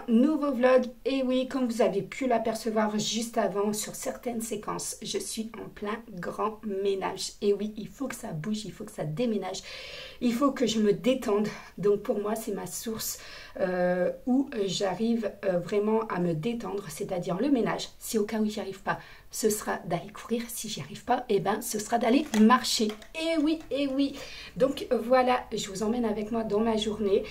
Nouveau vlog. Et oui, comme vous avez pu l'apercevoir juste avant sur certaines séquences, je suis en plein grand ménage. Et oui, il faut que ça bouge, il faut que ça déménage, il faut que je me détende. Donc pour moi, c'est ma source où j'arrive vraiment à me détendre, c'est-à-dire le ménage. Si au cas où j'y arrive pas, ce sera d'aller courir. Si j'y arrive pas, eh ben ce sera d'aller marcher. Et oui, et oui. Donc voilà, je vous emmène avec moi dans ma journée,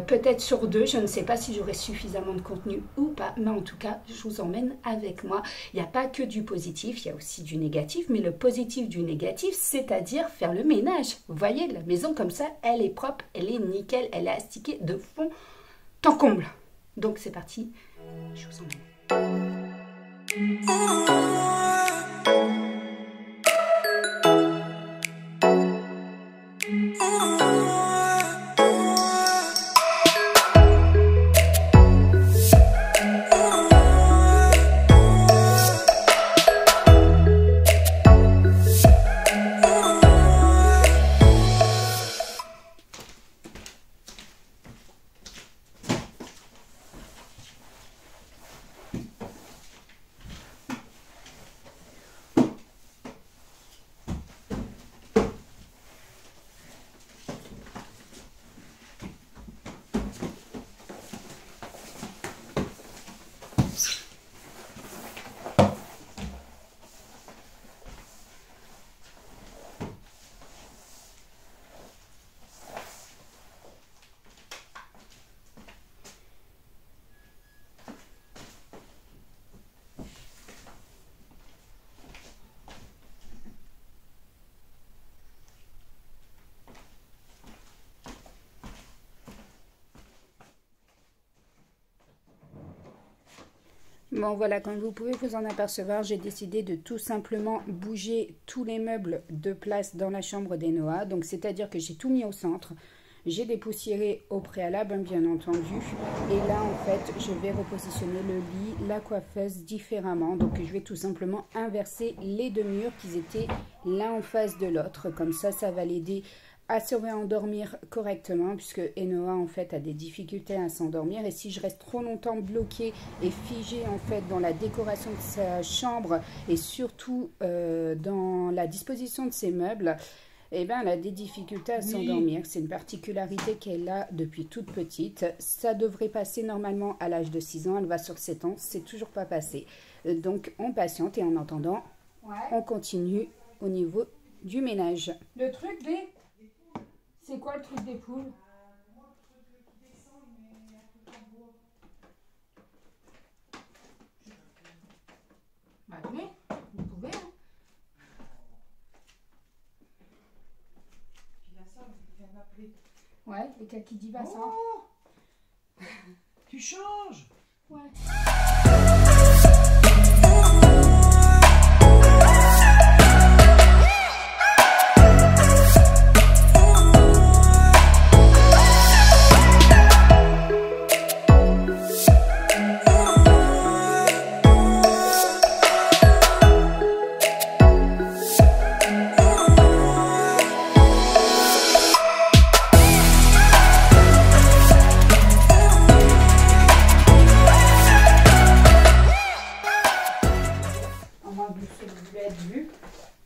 peut-être sur 2, je ne sais pas si j'aurai suffisamment de contenu ou pas, mais en tout cas, je vous emmène avec moi. Il n'y a pas que du positif, il y a aussi du négatif, mais le positif du négatif, c'est-à-dire faire le ménage. Vous voyez, la maison comme ça, elle est propre, elle est nickel, elle est astiquée de fond en comble. Donc c'est parti, je vous emmène. Bon voilà, comme vous pouvez vous en apercevoir, j'ai décidé de tout simplement bouger tous les meubles de place dans la chambre d'Enoa. Donc c'est-à-dire que j'ai tout mis au centre, j'ai dépoussiéré au préalable bien entendu. Et là en fait je vais repositionner le lit, la coiffeuse différemment. Donc je vais tout simplement inverser les deux murs qui étaient l'un en face de l'autre. Comme ça, ça va l'aider à se réendormir correctement, puisque Enoa en fait a des difficultés à s'endormir, et si je reste trop longtemps bloquée et figée en fait dans la décoration de sa chambre et surtout dans la disposition de ses meubles, eh ben, elle a des difficultés à s'endormir. C'est une particularité qu'elle a depuis toute petite. Ça devrait passer normalement à l'âge de 6 ans, elle va sur 7 ans, c'est toujours pas passé. Donc on patiente, et en attendant, on continue au niveau du ménage. Le truc des... C'est quoi le truc des poules? Bah oui, vous pouvez. Hein. Ouais, et quelqu'un qui dit va ça. Oh, tu changes. Ouais.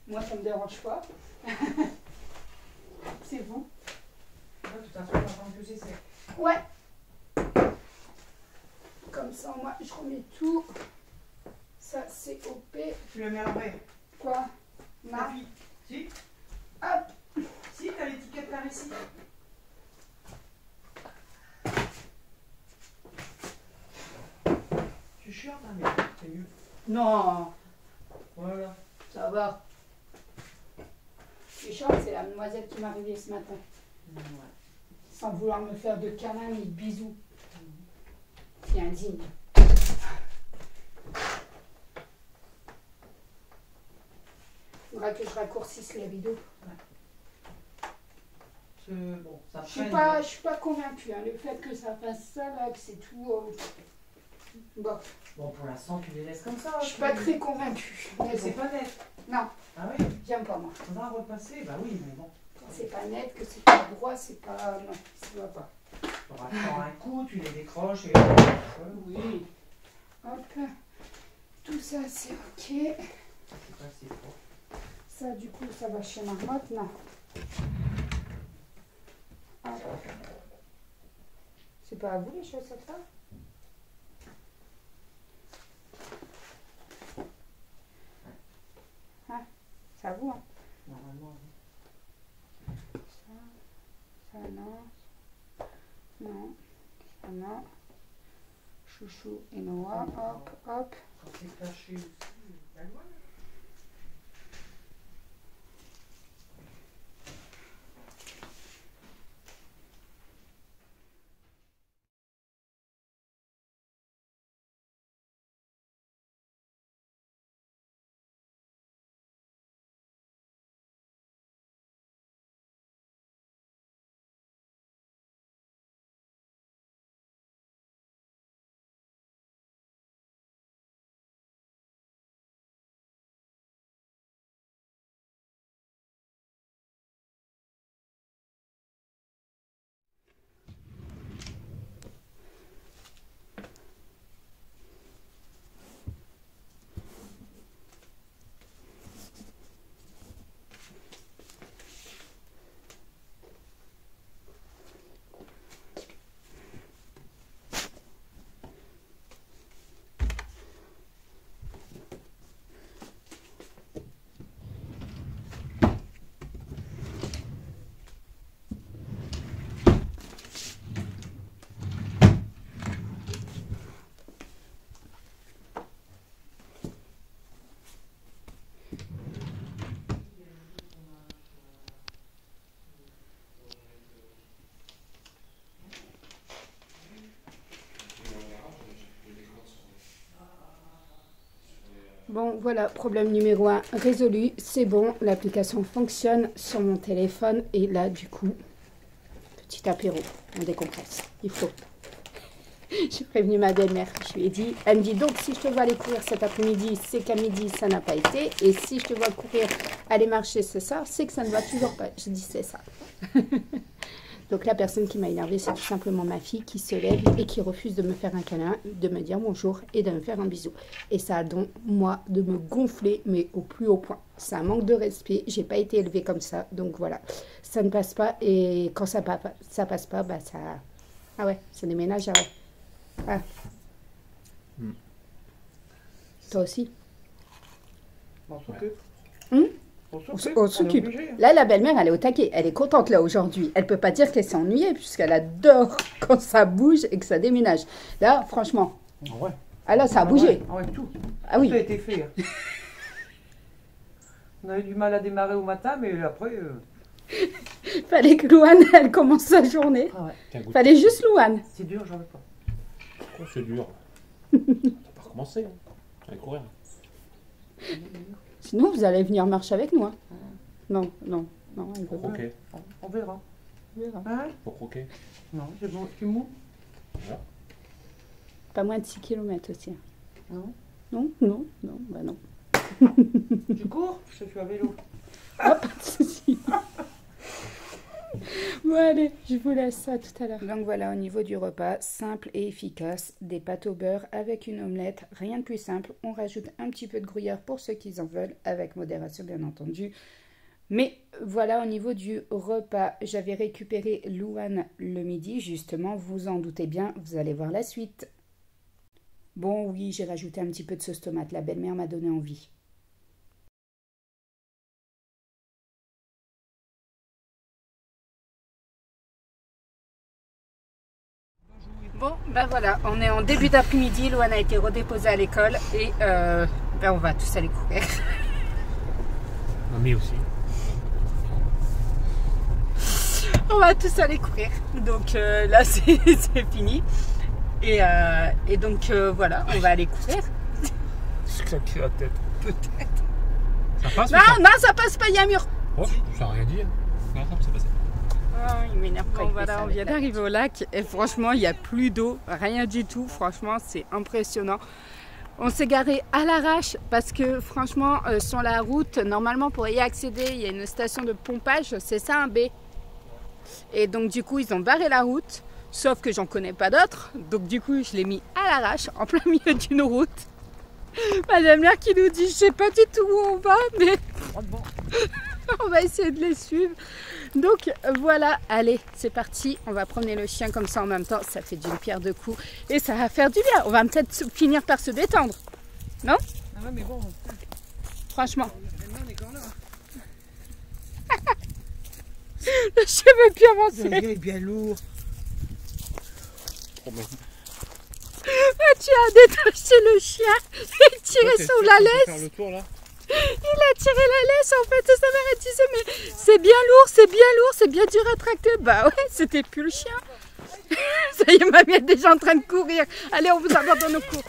Moi, ça me dérange pas. C'est bon. De toute façon, on va attendre que j'essaie. Ouais. Comme ça, moi, je remets tout. Ça, c'est OP. Tu le mets à l'envers. Quoi? Ma. Si. Hop. Si, t'as l'étiquette par ici. Tu chiante, hein, mais c'est mieux. Non, Voilà. ça va. C'est chiant, c'est la demoiselle qui m'a réveillée ce matin. Ouais. Sans vouloir me faire de câlins ni de bisous. C'est indigne. Faudra que je raccourcisse la vidéo. Bon, ça Je suis traîne, pas, mais- je suis pas convaincue. Hein. Le fait que ça fasse ça là, que c'est tout. Bon, Bon, pour l'instant, tu les laisses comme ça. je suis pas très convaincue. Mais C'est bon. pas net. Non, Ah oui, j'aime pas moi. faudra repasser. Bah oui, mais bon. Quand c'est pas net, que c'est pas droit, c'est pas. Non, ça va pas. Faudra prendre un coup, tu les décroches et. Oui. Hop. Tout ça c'est ok. C'est pas si fort. Ça du coup ça va chez Marmotte, non. Hop. C'est pas à vous les chaussettes là? Hein? C'est à vous hein? Normalement. Ça non. Non. Ça non. Chouchou et Noah. Hop, hop. Quand c'est caché aussi, la loi. Bon, voilà, problème numéro 1 résolu. C'est bon, l'application fonctionne sur mon téléphone. Et là, du coup, petit apéro, on décompresse. Il faut. J'ai prévenu ma belle-mère, je lui ai dit. Elle me dit, donc, si je te vois aller courir cet après-midi, c'est qu'à midi, ça n'a pas été. Et si je te vois courir, aller marcher ce soir, c'est que ça ne va toujours pas. J'ai dit, c'est ça. Donc la personne qui m'a énervée, c'est tout simplement ma fille qui se lève et qui refuse de me faire un câlin, de me dire bonjour et de me faire un bisou. Et ça a donc, moi, de me gonfler, mais au plus haut point. C'est un manque de respect, j'ai pas été élevée comme ça, donc voilà. Ça ne passe pas, et quand ça passe pas, bah ça... Ah ouais, ça déménage, ah ouais. Ah. Toi aussi. On s'occupe. Hum On On s'occupe. obligé, hein. Là, la belle-mère, elle est au taquet. Elle est contente, là, aujourd'hui. Elle peut pas dire qu'elle s'est ennuyée, puisqu'elle adore quand ça bouge et que ça déménage. Là, franchement. Ah ouais. Ah là, ça a bougé. Ah ouais, tout. Ah oui. Tout a été fait. Hein. On avait du mal à démarrer au matin, mais après. Fallait que Louane, elle commence sa journée. Ah ouais. Tiens, goûte. Fallait juste Louane. C'est dur, j'en veux pas. Oh, c'est dur. T'as pas recommencé. Hein. Allez courir. Sinon, vous allez venir marcher avec nous. Hein. Non, non, non. Elle peut Pour pas. croquer. On verra. On verra. Hein? Pour croquer. Non, c'est bon. Tu mou? Voilà. Pas moins de 6 km aussi. Hein. Non. Non, non, non, bah non. Tu cours? Je suis à vélo. Ah, pas de souci. Bon, allez, je vous laisse ça tout à l'heure. Donc voilà, au niveau du repas, simple et efficace, des pâtes au beurre avec une omelette, rien de plus simple. On rajoute un petit peu de gruyère pour ceux qui en veulent, avec modération bien entendu. Mais voilà, au niveau du repas, j'avais récupéré Louane le midi, justement, vous en doutez bien, vous allez voir la suite. Bon, oui, j'ai rajouté un petit peu de sauce tomate, la belle-mère m'a donné envie. Bon, ben voilà, on est en début d'après-midi, Loane a été redéposée à l'école et ben on va tous aller courir. Mamie aussi. On va tous aller courir, donc là c'est fini. Et donc voilà, on va aller courir. Se claquer la tête. Peut-être. Ça passe? Non, non, ça passe pas, il y a un mur. Oh, ça n'a rien dit. Non, ça passé. Oh, il m'énerve quand voilà, on vient d'arriver au lac et franchement, il n'y a plus d'eau, rien du tout. Franchement, c'est impressionnant. On s'est garé à l'arrache parce que franchement, sur la route, normalement pour y accéder, il y a une station de pompage, c'est ça un B. Et donc du coup, ils ont barré la route, sauf que j'en connais pas d'autres. Donc du coup, je l'ai mis à l'arrache, en plein milieu d'une route. Madame Lair qui nous dit, je sais pas du tout où on va, mais on va essayer de les suivre. Donc voilà, allez, c'est parti. On va promener le chien comme ça en même temps. Ça fait d'une pierre deux coups et ça va faire du bien. On va peut-être finir par se détendre, non? Ah ouais, mais bon. Franchement. Maintenant, on est quand là. Le chien veut plus avancer. Il est bien lourd. Ah, tu as détaché le chien et tiré sur la laisse. Faire le tour là. Il a tiré la laisse en fait et sa mère elle disait mais c'est bien lourd, c'est bien lourd, c'est bien dur à tracter. Bah ouais, c'était plus le chien. Ça y est, mamie est déjà en train de courir. Allez, on vous abandonne au cours.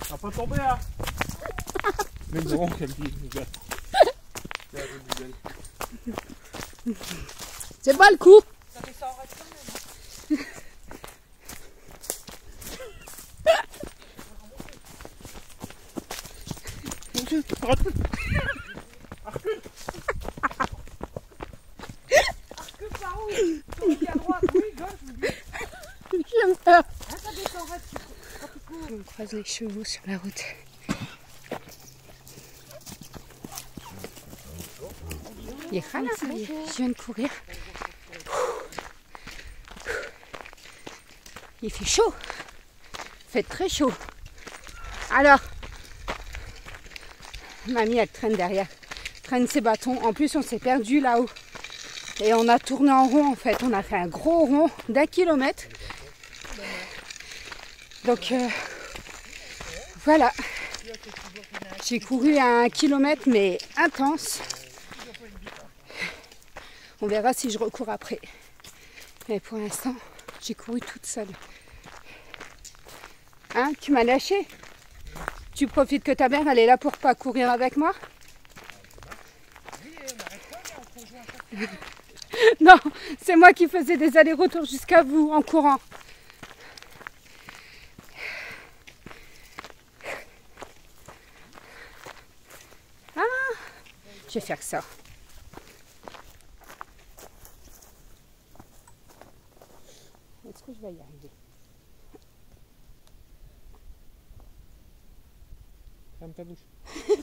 On va pas tomber là. Mais non, quelle vie. C'est pas le coup. Ça fait ça en reste. Recule par où? Sur à droite, oui, gauche, ou gauche. J'aime pas. Ça descend, reste. On croise les chevaux sur la route. Il est râle, ça y est. Je viens de courir. Il fait chaud. Il fait très chaud. Alors, mamie, elle traîne derrière. Traîne ses bâtons. En plus, on s'est perdu là-haut. Et on a tourné en rond, en fait. On a fait un gros rond d'1 kilomètre. Donc, voilà. J'ai couru à 1 kilomètre, mais intense. On verra si je recours après. Mais pour l'instant, j'ai couru toute seule. Hein, tu m'as lâché? Tu profites que ta mère, elle est là pour pas courir avec moi? Non, c'est moi qui faisais des allers-retours jusqu'à vous en courant. Ah, je vais faire ça. Est-ce que je vais y arriver? Ferme ta bouche.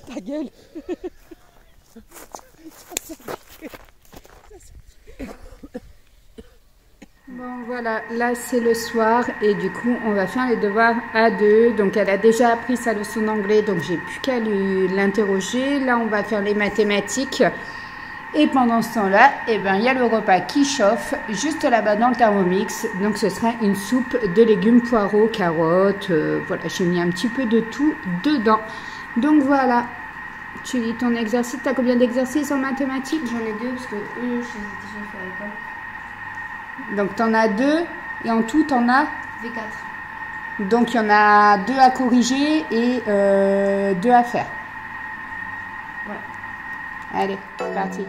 Ta gueule. Bon voilà, là c'est le soir et du coup on va faire les devoirs à deux. Donc elle a déjà appris sa leçon d'anglais, donc j'ai plus qu'à l'interroger. Là on va faire les mathématiques. Et pendant ce temps-là, eh ben, il y a le repas qui chauffe juste là-bas dans le Thermomix. Donc ce sera une soupe de légumes, poireaux, carottes. Voilà, j'ai mis un petit peu de tout dedans. Donc voilà. Tu lis ton exercice. Tu as combien d'exercices en mathématiques? J'en ai 2 parce que eux, je les ai déjà fait à l'école. Donc tu en as 2 et en tout tu en as V4. Donc il y en a 2 à corriger et 2 à faire. Ouais. Allez, c'est parti.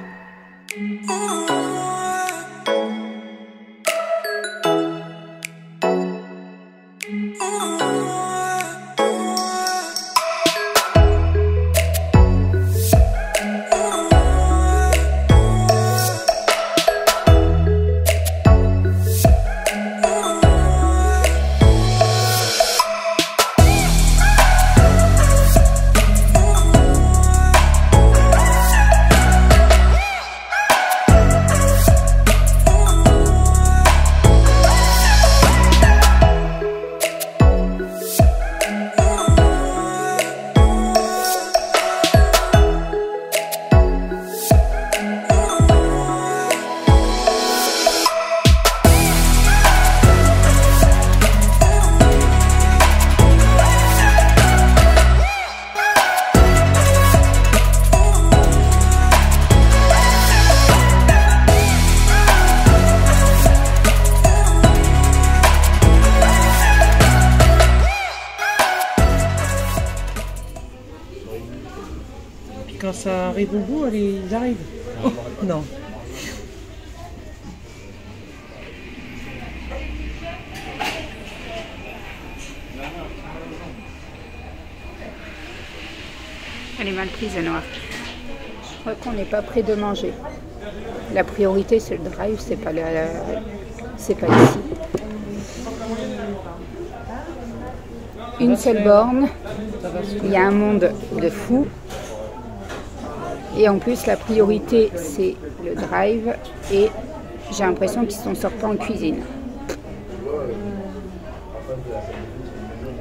ça arrive au bout, allez, ils arrivent. Oh, non. Elle est mal prise, Noah. Je crois qu'on n'est pas près de manger. La priorité, c'est le drive, c'est pas ici. Une seule borne. Il y a un monde de fou. Et en plus, la priorité, c'est le drive. Et j'ai l'impression qu'ils s'en sortent pas en cuisine.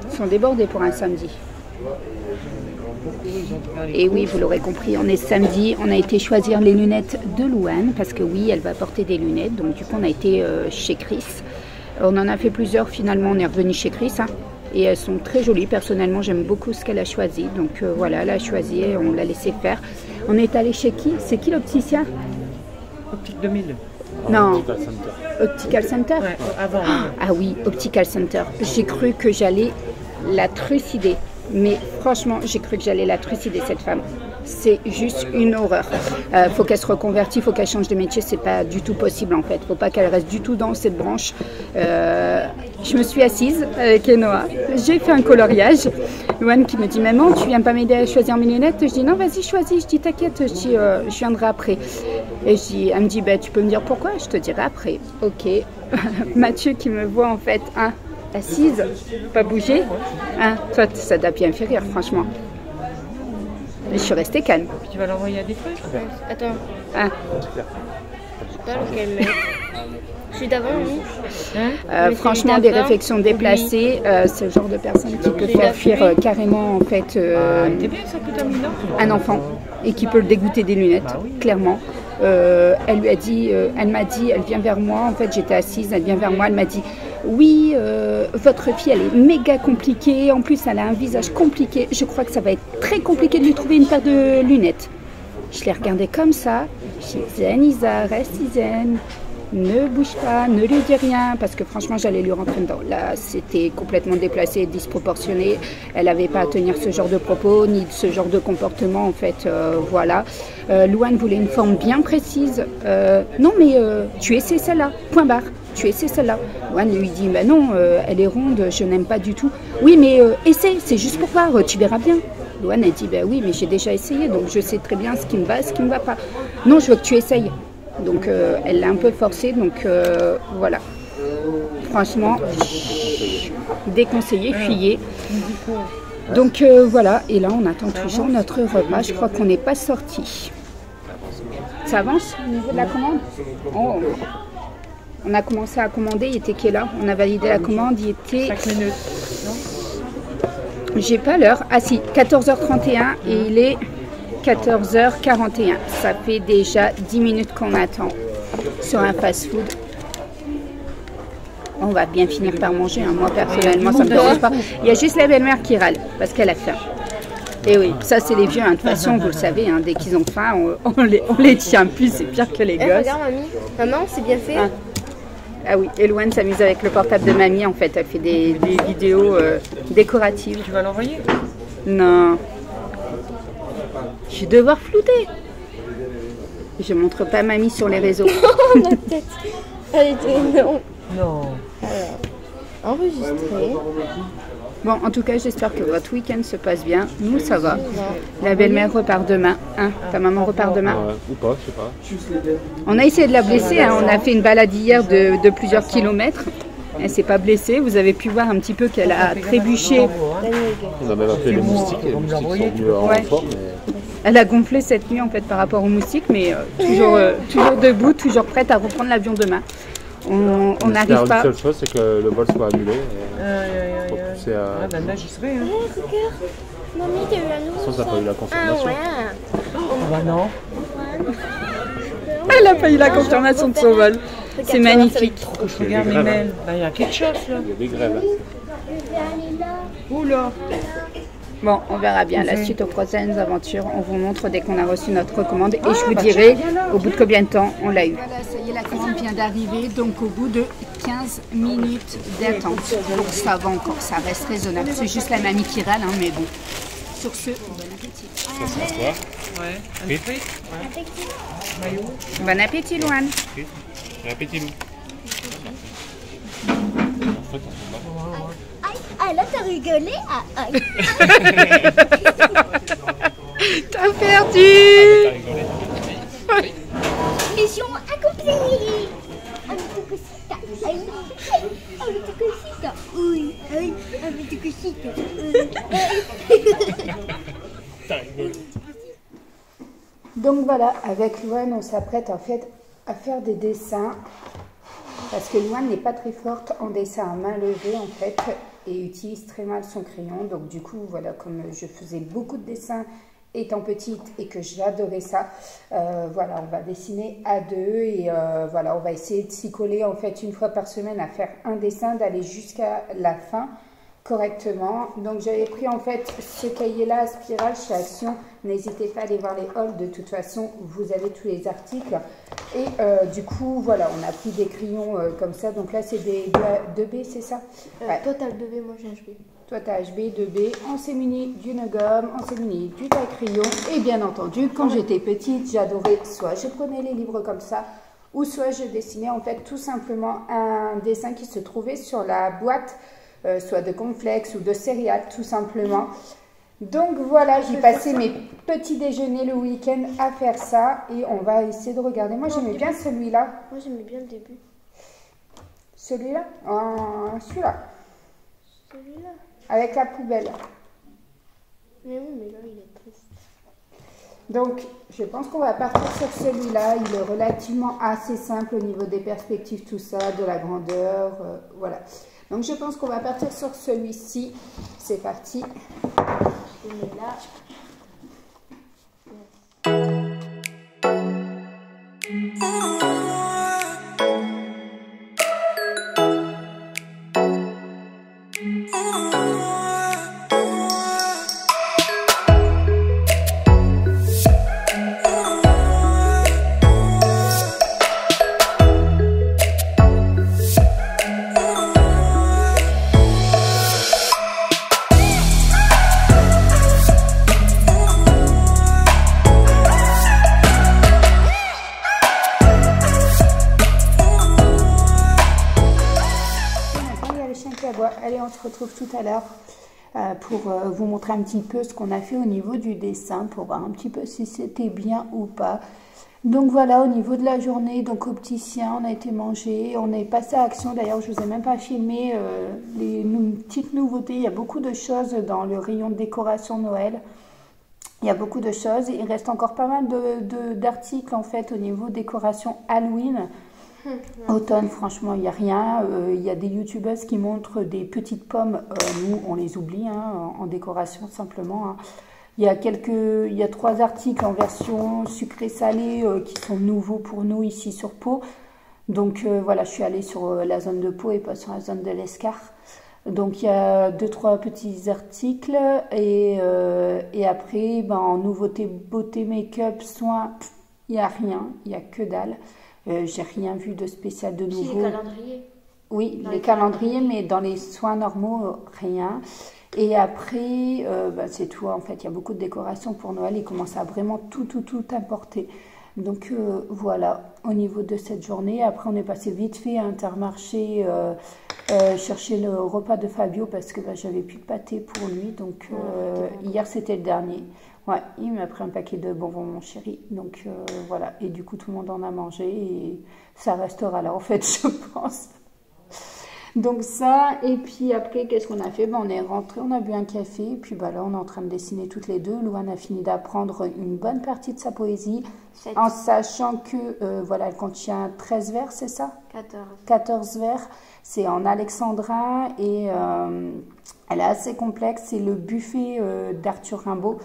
Ils sont débordés pour un samedi. Et oui, vous l'aurez compris, on est samedi, on a été choisir les lunettes de Louane, parce que oui, elle va porter des lunettes, donc du coup on a été chez Chris. On en a fait plusieurs, finalement on est revenu chez Chris, hein, et elles sont très jolies, personnellement j'aime beaucoup ce qu'elle a choisi, donc voilà, elle a choisi et on l'a laissé faire. On est allé chez qui? C'est qui l'opticien? Optique 2000. Non, Optical Center. Optical Center. Ouais, avant. Ah oui, Optical Center. J'ai cru que j'allais la trucider. Mais franchement, j'ai cru que j'allais la trucider, cette femme. C'est juste une horreur. Faut qu'elle se reconvertisse, faut qu'elle change de métier. C'est pas du tout possible en fait. Faut pas qu'elle reste du tout dans cette branche. Je me suis assise avec Noah. J'ai fait un coloriage. Louane qui me dit maman, tu viens pas m'aider à choisir mes lunettes? Je dis non, vas-y choisis. Je dis t'inquiète, je viendrai après. Et elle me dit bah, tu peux me dire pourquoi? Je te dirai après. Ok. Mathieu qui me voit en fait assise, pas bouger. Hein, toi, ça doit bien faire rire, franchement. Je suis restée calme. Puis tu vas l'envoyer à des trucs. Attends, Hein, je sais pas lequel mettre. Je suis d'avant, oui. franchement, des réflexions déplacées, c'est le genre de personne qui peut faire fuir carrément en fait T'es bien ça que t'as mis là? un enfant et qui peut le dégoûter des lunettes, clairement. Elle lui a dit, elle m'a dit, elle vient vers moi, en fait j'étais assise, elle vient vers moi, elle m'a dit oui, votre fille elle est méga compliquée, en plus elle a un visage compliqué, je crois que ça va être très compliqué de lui trouver une paire de lunettes. Je l'ai regardée comme ça, j'ai dit zen Isa, reste zen, ne bouge pas, ne lui dis rien, parce que franchement j'allais lui rentrer dedans. Là c'était complètement déplacé, disproportionné, elle n'avait pas à tenir ce genre de propos, ni ce genre de comportement en fait, voilà. Louane voulait une forme bien précise, non mais tu essaies celle-là, point barre. Tu essaies celle-là. Louane lui dit, ben non, elle est ronde, je n'aime pas du tout. Oui, mais essaie, c'est juste pour voir, tu verras bien. Louane, elle dit, ben oui, mais j'ai déjà essayé, donc je sais très bien ce qui me va, ce qui ne me va pas. Non, je veux que tu essayes. Donc, elle l'a un peu forcé, donc voilà. Franchement, déconseillé, fuyez. Donc voilà, et là, on attend toujours notre repas. Je crois qu'on n'est pas sorti. Ça avance au niveau de la commande? Oh. On a commencé à commander, il était quelle heure? On a validé la commande, il était... 5 minutes. J'ai pas l'heure. Ah si, 14h31 et il est 14h41. Ça fait déjà 10 minutes qu'on attend sur un fast-food. On va bien finir par manger, hein. Moi personnellement ça me dérange pas. Il y a juste la belle-mère qui râle parce qu'elle a faim. Et oui, ça c'est les vieux, hein. De toute façon vous le savez, hein. Dès qu'ils ont faim, on les tient plus, c'est pire que les gosses. Regarde mamie, maman c'est bien fait. Ah oui, Elouane s'amuse avec le portable de mamie en fait, elle fait des vidéos décoratives. Tu vas l'envoyer? Non. Je vais devoir flouter. Je montre pas mamie sur les réseaux. Ma tête, elle était énorme. Non. Alors, enregistré. Bon, en tout cas, j'espère que votre week-end se passe bien. Nous, ça va. La belle-mère repart demain. Hein, ta maman repart demain. Ou pas, je sais pas. On a essayé de la blesser. Hein. On a fait une balade hier de plusieurs kilomètres. Elle s'est pas blessée. Vous avez pu voir un petit peu qu'elle a trébuché. On a même appelé les moustiques. Les moustiques sont venus en renfort. Mais... Elle a gonflé cette nuit en fait par rapport aux moustiques, mais toujours debout, toujours prête à reprendre l'avion demain. On n'arrive pas. La seule chose, c'est que le vol soit annulé. C'est Ah, ben là, j'y serai. Hein. Mamie, t'as eu la nouvelle? De toute façon, t'as pas eu la confirmation. Ah ouais. Oh, bah non. Elle a pas eu la confirmation de son vol. C'est magnifique. Je regarde les mails. Bah, il y a quelque chose là. Il y a des grèves. Oula. Bon, on verra bien la suite aux prochaines aventures. On vous montre dès qu'on a reçu notre commande et je vous dirai au bout de combien de temps on l'a eu. Voilà, ça y est, la commande vient d'arriver, donc au bout de 15 minutes d'attente. Donc ça va encore, ça reste raisonnable. C'est juste la mamie qui râle, hein, mais bon. Sur ce, bon appétit. Ouais. Oui. Maillot. Bon appétit, Louane. Ok. Bon appétit, Lou. En fait, on Ah là, t'as rigolé? Ah, T'as perdu. t'as rigolé. mission accomplie! Amitukusika! Amitukusika! Oui, oui, amitukusika! T'as rigolé. Donc voilà, avec Louane, on s'apprête en fait à faire des dessins. Parce que Louane n'est pas très forte en dessin à main levée en fait. Et utilise très mal son crayon. Donc du coup, voilà, comme je faisais beaucoup de dessins étant petite et que j'adorais ça, voilà, on va dessiner à deux et voilà, on va essayer de s'y coller en fait une fois par semaine à faire un dessin, d'aller jusqu'à la fin correctement. Donc j'avais pris en fait ce cahier là à spirale chez Action, n'hésitez pas à aller voir les hauls, de toute façon vous avez tous les articles et du coup voilà, on a pris des crayons comme ça, donc là c'est des 2B, c'est ça? Ouais. Toi t'as le 2B, moi j'ai HB. Toi, tu as HB, 2B, on s'est muni d'une gomme, on s'est muni du taille-crayon. Et bien entendu, quand j'étais petite, j'adorais soit je prenais les livres comme ça, ou soit je dessinais en fait tout simplement un dessin qui se trouvait sur la boîte, soit de cornflakes ou de céréales, tout simplement. Donc voilà, j'ai passé mes petits déjeuners le week-end à faire ça. Et on va essayer de regarder. Moi, j'aimais bien celui-là. Moi, j'aimais bien le début. Celui-là? Celui-là. Celui-là. Avec la poubelle. Mais oui, mais là, il est triste. Donc, je pense qu'on va partir sur celui-là. Il est relativement assez simple au niveau des perspectives, tout ça, de la grandeur, voilà. Donc, je pense qu'on va partir sur celui-ci. C'est parti. Je le mets là. Allez, on se retrouve tout à l'heure pour vous montrer un petit peu ce qu'on a fait au niveau du dessin, pour voir un petit peu si c'était bien ou pas. Donc voilà, au niveau de la journée, donc opticien, on a été manger, on est passé à Action. D'ailleurs, je ne vous ai même pas filmé les petites nouveautés. Il y a beaucoup de choses dans le rayon de décoration Noël. Il y a beaucoup de choses. Il reste encore pas mal d'articles en fait au niveau décoration Halloween. Automne, franchement, il n'y a rien. Il y a des youtubeuses qui montrent des petites pommes. Nous, on les oublie hein, en décoration simplement. Hein. Il y a 3 articles en version sucré-salé qui sont nouveaux pour nous ici sur Pau. Donc voilà, je suis allée sur la zone de Pau et pas sur la zone de l'Escar. Donc il y a 2-3 petits articles et après, ben, en nouveauté beauté, make-up, soins, il n'y a rien, il n'y a que dalle. J'ai rien vu de spécial de nouveau. Si, les calendriers. Oui, les calendriers, mais dans les soins normaux, rien. Et après, bah, c'est tout. En fait, il y a beaucoup de décorations pour Noël. Ils commencent à vraiment tout importer. Donc voilà, au niveau de cette journée. Après, on est passé vite fait à Intermarché chercher le repas de Fabio parce que bah, j'avais plus de pâté pour lui. Donc hier, c'était le dernier. Ouais, il m'a pris un paquet de bonbons, mon chéri. Donc voilà, et du coup, tout le monde en a mangé et ça restera là, en fait, je pense. Donc ça, et puis après, qu'est-ce qu'on a fait? Ben, on est rentré, on a bu un café, et puis bah, là, on est en train de dessiner toutes les deux. Louane a fini d'apprendre une bonne partie de sa poésie, en sachant que, voilà, elle contient 13 vers, c'est ça? 14 vers. C'est en alexandrin et elle est assez complexe. C'est le buffet d'Arthur Rimbaud.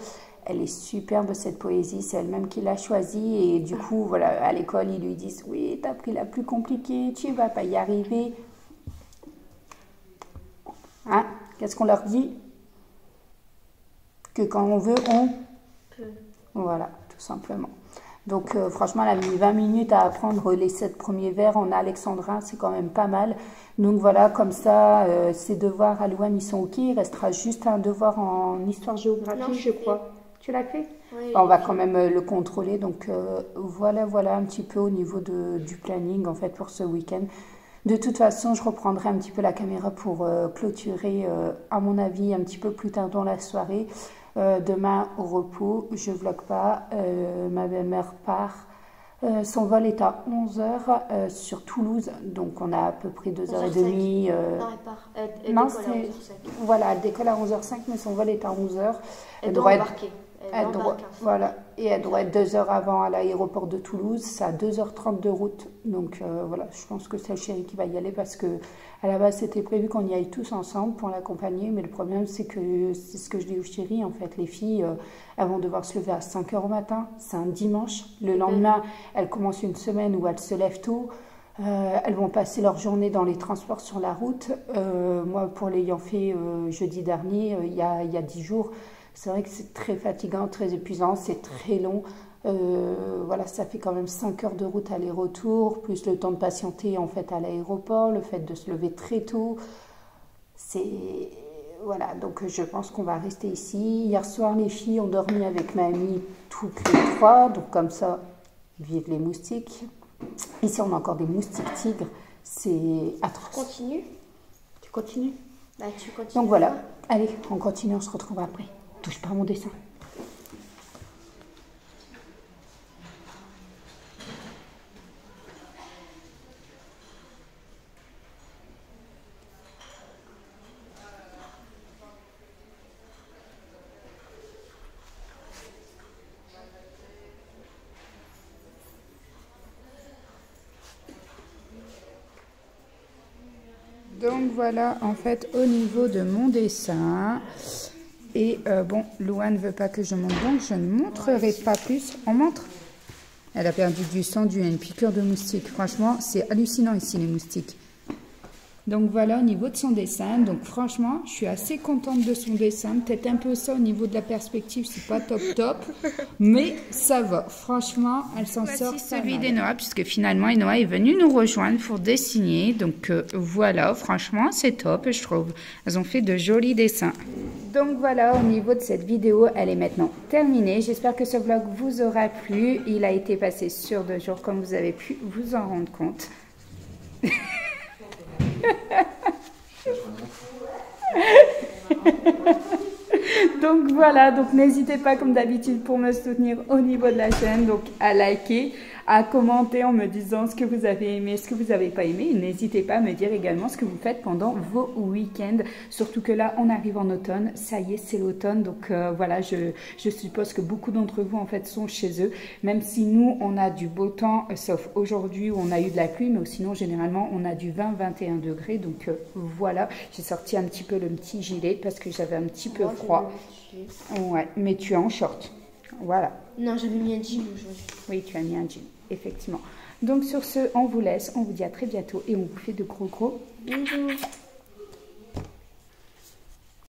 Elle est superbe cette poésie, c'est elle-même qui l'a choisie et du coup, voilà, à l'école, ils lui disent « Oui, t'as pris la plus compliquée, tu vas pas y arriver. » Hein? Qu'est-ce qu'on leur dit? Que quand on veut, on peut. Voilà, tout simplement. Donc franchement, elle a mis 20 minutes à apprendre les 7 premiers vers en alexandrin, c'est quand même pas mal. Donc voilà, comme ça, ces devoirs à Louane, ils sont ok. Il restera juste un devoir en histoire-géographie, je crois. Tu l'as fait? Oui, on va quand même le contrôler. Donc voilà un petit peu au niveau du planning en fait pour ce week-end. De toute façon, je reprendrai un petit peu la caméra pour clôturer, à mon avis, un petit peu plus tard dans la soirée. Demain, au repos, je vlogue pas. Ma belle-mère part. Son vol est à 11h sur Toulouse, donc on a à peu près 2h30. Non, elle part. Elle Non, décolle à 11h05. voilà, elle décolle à 11h05, mais son vol est à 11h. Elle doit embarquer. Voilà, et elle doit être 2 heures avant à l'aéroport de Toulouse. C'est à 2h30 de route. Donc voilà, je pense que c'est le chéri qui va y aller parce que à la base c'était prévu qu'on y aille tous ensemble pour l'accompagner. Mais le problème c'est que c'est ce que je dis au chéri. En fait, les filles, elles vont devoir se lever à 5h au matin. C'est un dimanche. Le lendemain, elles commencent une semaine où elles se lèvent tôt. Elles vont passer leur journée dans les transports sur la route. Moi, pour l'ayant fait jeudi dernier, il y a 10 jours, c'est vrai que c'est très fatigant, très épuisant, c'est très long. Voilà, ça fait quand même 5 heures de route aller-retour, plus le temps de patienter en fait à l'aéroport, le fait de se lever très tôt. Voilà, donc je pense qu'on va rester ici. Hier soir, les filles ont dormi avec ma amie toutes les 3, donc comme ça, vive les moustiques. Ici, on a encore des moustiques tigres, c'est atroce. Continue. Tu continues? Bah, tu continues. Donc voilà, allez, on continue, on se retrouve après. Touche pas à mon dessin. Donc voilà, en fait, au niveau de mon dessin, et bon, Louane ne veut pas que je montre, donc je ne montrerai pas plus. On montre. Elle a perdu du sang dû à une piqûre de moustique. Franchement, c'est hallucinant ici, les moustiques. Donc voilà, au niveau de son dessin. Donc franchement, je suis assez contente de son dessin. Peut-être un peu ça au niveau de la perspective, c'est pas top. Mais ça va. Franchement, elle s'en sort. Voici celui d'Enoa, puisque finalement, Enoa est venue nous rejoindre pour dessiner. Donc voilà, franchement, c'est top, je trouve. Elles ont fait de jolis dessins. Donc voilà, au niveau de cette vidéo, elle est maintenant terminée. J'espère que ce vlog vous aura plu. Il a été passé sur 2 jours, comme vous avez pu vous en rendre compte. Donc voilà, donc n'hésitez pas comme d'habitude pour me soutenir au niveau de la chaîne, donc à liker, à commenter en me disant ce que vous avez aimé, ce que vous n'avez pas aimé. N'hésitez pas à me dire également ce que vous faites pendant vos week-ends, surtout que là on arrive en automne, ça y est c'est l'automne, donc voilà, je suppose que beaucoup d'entre vous en fait sont chez eux, même si nous on a du beau temps, sauf aujourd'hui où on a eu de la pluie, mais sinon généralement on a du 20-21 degrés, donc voilà, j'ai sorti un petit peu le petit gilet parce que j'avais un petit peu froid. Ouais, mais tu es en short, voilà. Non, j'avais mis un jean aujourd'hui. Oui, tu as mis un jean, effectivement. Donc sur ce, on vous laisse, on vous dit à très bientôt et on vous fait de gros bisous.